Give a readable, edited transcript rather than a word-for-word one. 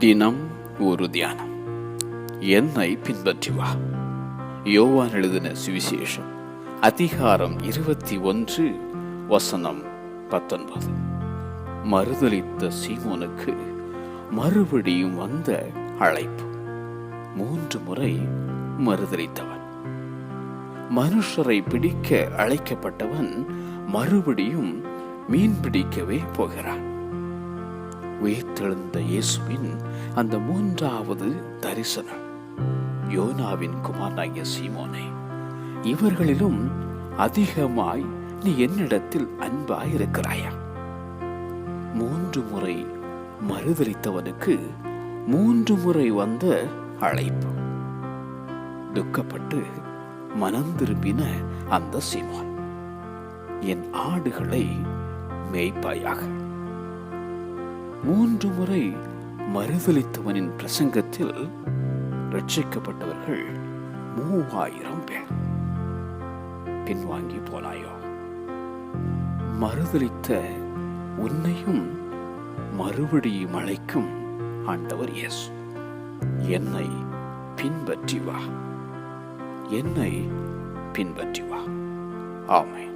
தினம் ஒரு தியானம். என்னை பின்பற்றி வா. யோவான் எழுதின சுவிசேஷம் அதிகாரம் 21 வசனம் 19. மறுதலித்த சீமோனுக்கு மறுபடியும் வந்த அழைப்பு. 3 முறை மறுதலித்தவன், மனுஷரை பிடிக்க அழைக்கப்பட்டவன் மறுபடியும் மீன் பிடிக்கவே போகிறான். உயிர்த்தெழுந்த இயேசுவின் அந்த 3வது தரிசனம். யோனாவின் குமாரனாகிய சீமோனே, இவர்களிலும் அதிகமாய் நீ என்னிடத்தில் அன்பாய் இருக்கிறாயா? 3 முறை மறுதலித்தவனுக்கு 3 முறை வந்த அழைப்பு. துக்கப்பட்டு மனம் திரும்பின அந்த சீமோன், என் ஆடுகளை மேய்ப்பாயாக. 3 முறை மறுதலித்தவனின் பிரசங்கத்தில் ரட்சிக்கப்பட்டவர்கள் 3000 பேர். பின்வாங்கி போனாயோ? மறுதலித்த உன்னையும் மறுபடியும் அழைக்கும் ஆண்டவர் இயேசு. என்னை பின்பற்றி வா, என்னை பின்பற்றி வா. ஆமென்.